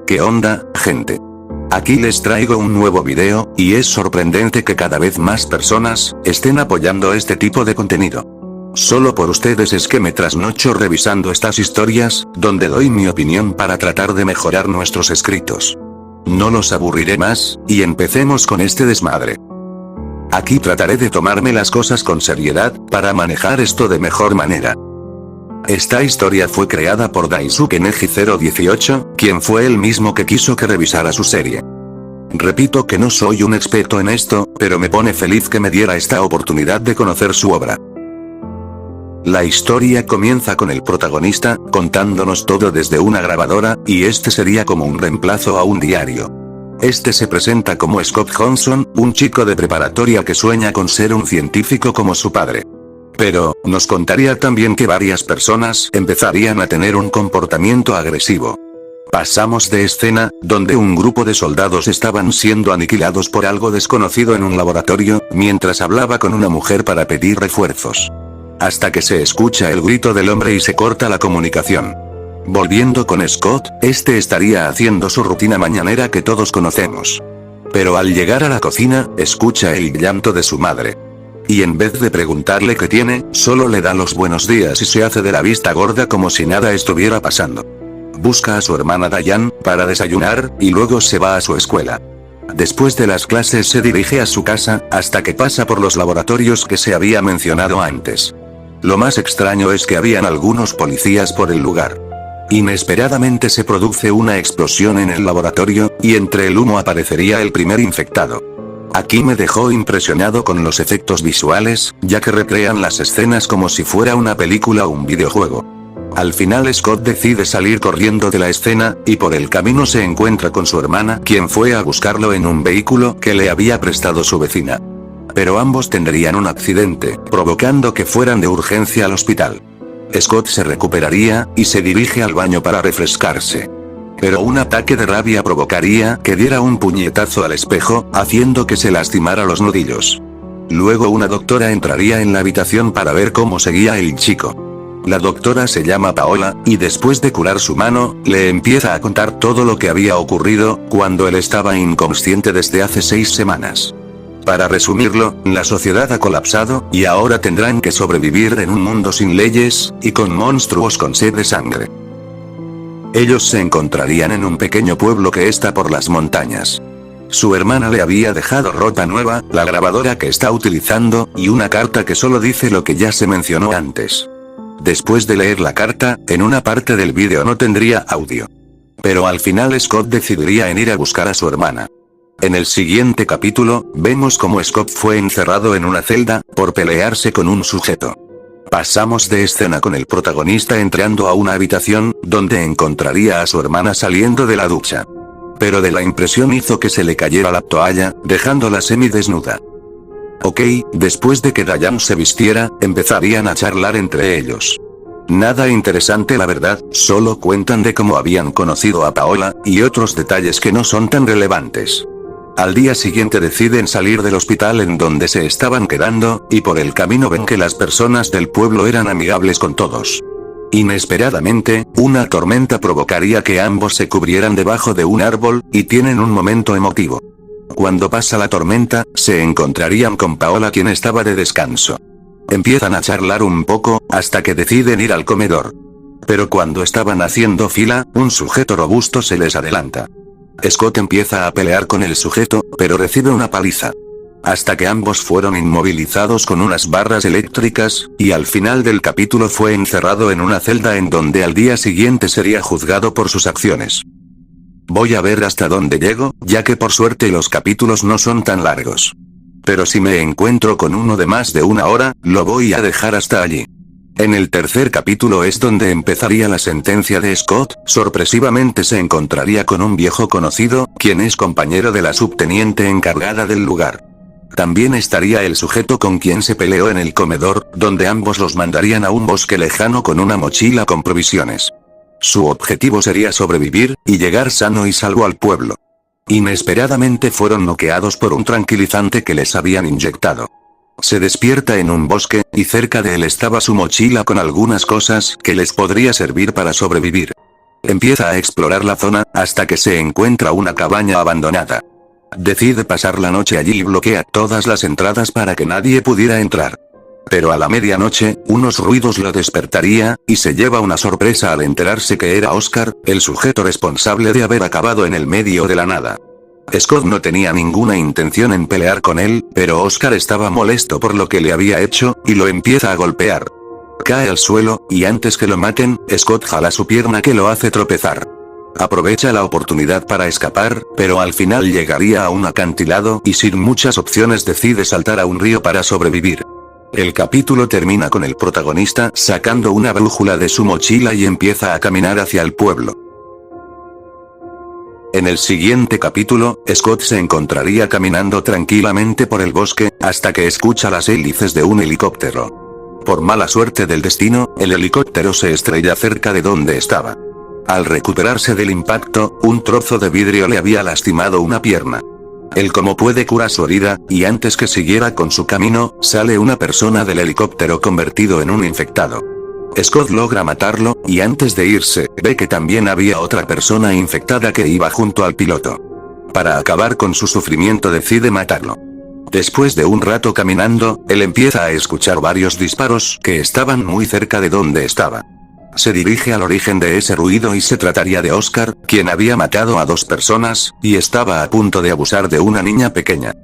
¿Qué onda, gente? Aquí les traigo un nuevo video, y es sorprendente que cada vez más personas estén apoyando este tipo de contenido. Solo por ustedes es que me trasnocho revisando estas historias, donde doy mi opinión para tratar de mejorar nuestros escritos. No los aburriré más, y empecemos con este desmadre. Aquí trataré de tomarme las cosas con seriedad, para manejar esto de mejor manera. Esta historia fue creada por Daisuke Neji 018, quien fue el mismo que quiso que revisara su serie. Repito que no soy un experto en esto, pero me pone feliz que me diera esta oportunidad de conocer su obra. La historia comienza con el protagonista, contándonos todo desde una grabadora, y este sería como un reemplazo a un diario. Este se presenta como Scott Johnson, un chico de preparatoria que sueña con ser un científico como su padre. Pero, nos contaría también que varias personas empezarían a tener un comportamiento agresivo. Pasamos de escena, donde un grupo de soldados estaban siendo aniquilados por algo desconocido en un laboratorio, mientras hablaba con una mujer para pedir refuerzos. Hasta que se escucha el grito del hombre y se corta la comunicación. Volviendo con Scott, este estaría haciendo su rutina mañanera que todos conocemos. Pero al llegar a la cocina, escucha el llanto de su madre. Y en vez de preguntarle qué tiene, solo le da los buenos días y se hace de la vista gorda como si nada estuviera pasando. Busca a su hermana Diane, para desayunar, y luego se va a su escuela. Después de las clases se dirige a su casa, hasta que pasa por los laboratorios que se había mencionado antes. Lo más extraño es que habían algunos policías por el lugar. Inesperadamente se produce una explosión en el laboratorio, y entre el humo aparecería el primer infectado. Aquí me dejó impresionado con los efectos visuales, ya que recrean las escenas como si fuera una película o un videojuego. Al final Scott decide salir corriendo de la escena, y por el camino se encuentra con su hermana, quien fue a buscarlo en un vehículo que le había prestado su vecina. Pero ambos tendrían un accidente, provocando que fueran de urgencia al hospital. Scott se recuperaría, y se dirige al baño para refrescarse. Pero un ataque de rabia provocaría que diera un puñetazo al espejo, haciendo que se lastimara los nudillos. Luego una doctora entraría en la habitación para ver cómo seguía el chico. La doctora se llama Paola, y después de curar su mano, le empieza a contar todo lo que había ocurrido, cuando él estaba inconsciente desde hace 6 semanas. Para resumirlo, la sociedad ha colapsado, y ahora tendrán que sobrevivir en un mundo sin leyes, y con monstruos con sed de sangre. Ellos se encontrarían en un pequeño pueblo que está por las montañas. Su hermana le había dejado ropa nueva, la grabadora que está utilizando, y una carta que solo dice lo que ya se mencionó antes. Después de leer la carta, en una parte del vídeo no tendría audio. Pero al final Scott decidiría en ir a buscar a su hermana. En el siguiente capítulo, vemos cómo Scott fue encerrado en una celda, por pelearse con un sujeto. Pasamos de escena con el protagonista entrando a una habitación, donde encontraría a su hermana saliendo de la ducha. Pero de la impresión hizo que se le cayera la toalla, dejándola semidesnuda. Ok, después de que Diane se vistiera, empezarían a charlar entre ellos. Nada interesante la verdad, solo cuentan de cómo habían conocido a Paola, y otros detalles que no son tan relevantes. Al día siguiente deciden salir del hospital en donde se estaban quedando, y por el camino ven que las personas del pueblo eran amigables con todos. Inesperadamente, una tormenta provocaría que ambos se cubrieran debajo de un árbol, y tienen un momento emotivo. Cuando pasa la tormenta, se encontrarían con Paola, quien estaba de descanso. Empiezan a charlar un poco, hasta que deciden ir al comedor. Pero cuando estaban haciendo fila, un sujeto robusto se les adelanta. Scott empieza a pelear con el sujeto, pero recibe una paliza. Hasta que ambos fueron inmovilizados con unas barras eléctricas, y al final del capítulo fue encerrado en una celda en donde al día siguiente sería juzgado por sus acciones. Voy a ver hasta dónde llego, ya que por suerte los capítulos no son tan largos. Pero si me encuentro con uno de más de 1 hora, lo voy a dejar hasta allí. En el tercer capítulo es donde empezaría la sentencia de Scott, sorpresivamente se encontraría con un viejo conocido, quien es compañero de la subteniente encargada del lugar. También estaría el sujeto con quien se peleó en el comedor, donde ambos los mandarían a un bosque lejano con una mochila con provisiones. Su objetivo sería sobrevivir, y llegar sano y salvo al pueblo. Inesperadamente fueron noqueados por un tranquilizante que les habían inyectado. Se despierta en un bosque, y cerca de él estaba su mochila con algunas cosas que les podría servir para sobrevivir. Empieza a explorar la zona, hasta que se encuentra una cabaña abandonada. Decide pasar la noche allí y bloquea todas las entradas para que nadie pudiera entrar. Pero a la medianoche, unos ruidos lo despertaría, y se lleva una sorpresa al enterarse que era Oscar, el sujeto responsable de haber acabado en el medio de la nada. Scott no tenía ninguna intención en pelear con él, pero Oscar estaba molesto por lo que le había hecho, y lo empieza a golpear. Cae al suelo, y antes que lo maten, Scott jala su pierna que lo hace tropezar. Aprovecha la oportunidad para escapar, pero al final llegaría a un acantilado y sin muchas opciones decide saltar a un río para sobrevivir. El capítulo termina con el protagonista sacando una brújula de su mochila y empieza a caminar hacia el pueblo. En el siguiente capítulo, Scott se encontraría caminando tranquilamente por el bosque, hasta que escucha las hélices de un helicóptero. Por mala suerte del destino, el helicóptero se estrella cerca de donde estaba. Al recuperarse del impacto, un trozo de vidrio le había lastimado una pierna. Él como puede cura su herida, y antes que siguiera con su camino, sale una persona del helicóptero convertido en un infectado. Scott logra matarlo, y antes de irse, ve que también había otra persona infectada que iba junto al piloto. Para acabar con su sufrimiento decide matarlo. Después de un rato caminando, él empieza a escuchar varios disparos que estaban muy cerca de donde estaba. Se dirige al origen de ese ruido y se trataría de Oscar, quien había matado a 2 personas, y estaba a punto de abusar de una niña pequeña.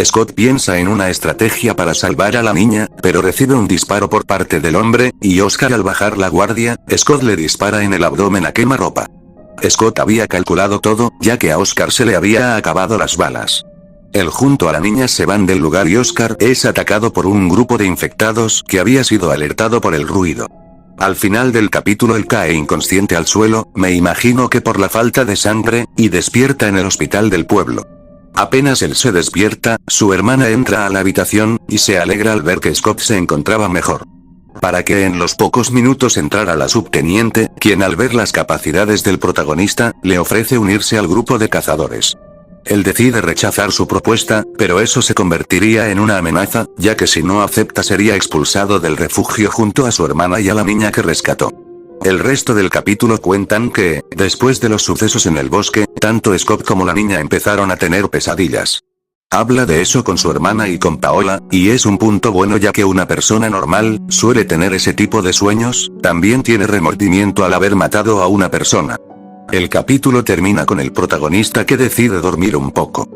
Scott piensa en una estrategia para salvar a la niña, pero recibe un disparo por parte del hombre, y Oscar al bajar la guardia, Scott le dispara en el abdomen a quemarropa. Scott había calculado todo, ya que a Oscar se le había acabado las balas. Él junto a la niña se van del lugar y Oscar es atacado por un grupo de infectados que había sido alertado por el ruido. Al final del capítulo él cae inconsciente al suelo, me imagino que por la falta de sangre, y despierta en el hospital del pueblo. Apenas él se despierta, su hermana entra a la habitación, y se alegra al ver que Scott se encontraba mejor. Para que en los pocos minutos entrara la subteniente, quien al ver las capacidades del protagonista, le ofrece unirse al grupo de cazadores. Él decide rechazar su propuesta, pero eso se convertiría en una amenaza, ya que si no acepta sería expulsado del refugio junto a su hermana y a la niña que rescató. El resto del capítulo cuentan que, después de los sucesos en el bosque, tanto Scott como la niña empezaron a tener pesadillas. Habla de eso con su hermana y con Paola, y es un punto bueno ya que una persona normal, suele tener ese tipo de sueños, también tiene remordimiento al haber matado a una persona. El capítulo termina con el protagonista que decide dormir un poco.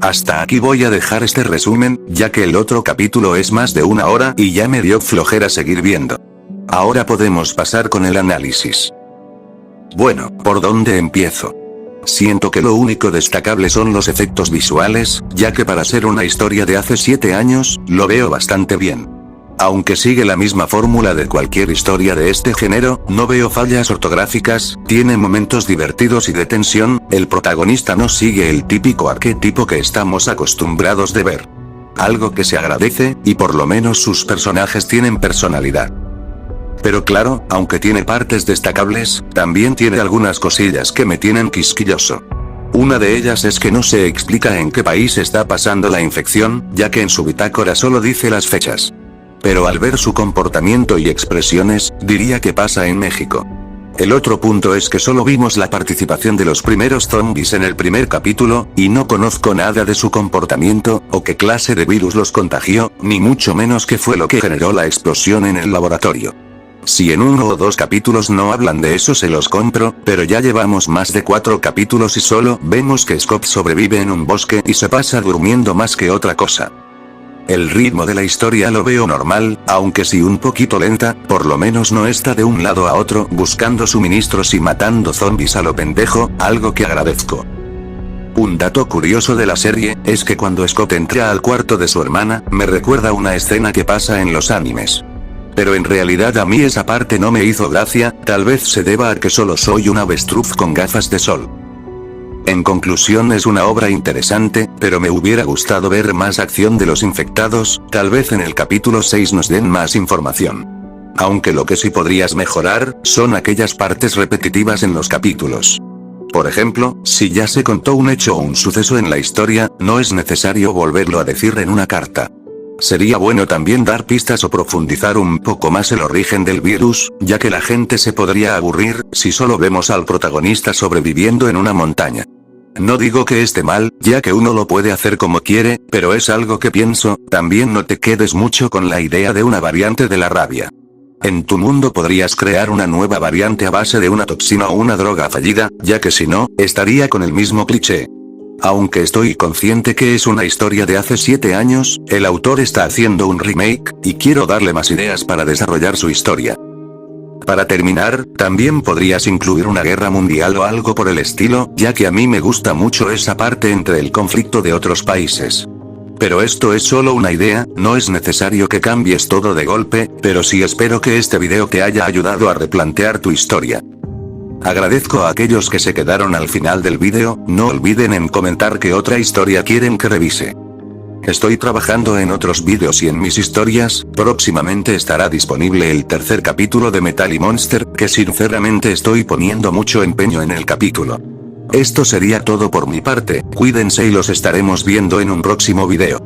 Hasta aquí voy a dejar este resumen, ya que el otro capítulo es más de 1 hora y ya me dio flojera seguir viendo. Ahora podemos pasar con el análisis. Bueno, ¿por dónde empiezo? Siento que lo único destacable son los efectos visuales, ya que para ser una historia de hace 7 años, lo veo bastante bien. Aunque sigue la misma fórmula de cualquier historia de este género, no veo fallas ortográficas, tiene momentos divertidos y de tensión, el protagonista no sigue el típico arquetipo que estamos acostumbrados de ver. Algo que se agradece, y por lo menos sus personajes tienen personalidad. Pero claro, aunque tiene partes destacables, también tiene algunas cosillas que me tienen quisquilloso. Una de ellas es que no se explica en qué país está pasando la infección, ya que en su bitácora solo dice las fechas. Pero al ver su comportamiento y expresiones, diría que pasa en México. El otro punto es que solo vimos la participación de los primeros zombies en el primer capítulo, y no conozco nada de su comportamiento, o qué clase de virus los contagió, ni mucho menos qué fue lo que generó la explosión en el laboratorio. Si en 1 o 2 capítulos no hablan de eso se los compro, pero ya llevamos más de 4 capítulos y solo vemos que Scott sobrevive en un bosque y se pasa durmiendo más que otra cosa. El ritmo de la historia lo veo normal, aunque sí un poquito lenta, por lo menos no está de un lado a otro buscando suministros y matando zombies a lo pendejo, algo que agradezco. Un dato curioso de la serie, es que cuando Scott entra al cuarto de su hermana, me recuerda una escena que pasa en los animes. Pero en realidad a mí esa parte no me hizo gracia, tal vez se deba a que solo soy un avestruz con gafas de sol. En conclusión es una obra interesante, pero me hubiera gustado ver más acción de los infectados, tal vez en el capítulo 6 nos den más información. Aunque lo que sí podrías mejorar, son aquellas partes repetitivas en los capítulos. Por ejemplo, si ya se contó un hecho o un suceso en la historia, no es necesario volverlo a decir en una carta. Sería bueno también dar pistas o profundizar un poco más el origen del virus, ya que la gente se podría aburrir si solo vemos al protagonista sobreviviendo en una montaña. No digo que esté mal, ya que uno lo puede hacer como quiere, pero es algo que pienso. También no te quedes mucho con la idea de una variante de la rabia. En tu mundo podrías crear una nueva variante a base de una toxina o una droga fallida, ya que si no, estaría con el mismo cliché. Aunque estoy consciente que es una historia de hace 7 años, el autor está haciendo un remake, y quiero darle más ideas para desarrollar su historia. Para terminar, también podrías incluir una guerra mundial o algo por el estilo, ya que a mí me gusta mucho esa parte entre el conflicto de otros países. Pero esto es solo una idea, no es necesario que cambies todo de golpe, pero sí espero que este video te haya ayudado a replantear tu historia. Agradezco a aquellos que se quedaron al final del video, no olviden en comentar qué otra historia quieren que revise. Estoy trabajando en otros vídeos y en mis historias. Próximamente estará disponible el tercer capítulo de Metal y Monster, que sinceramente estoy poniendo mucho empeño en el capítulo. Esto sería todo por mi parte, cuídense y los estaremos viendo en un próximo video.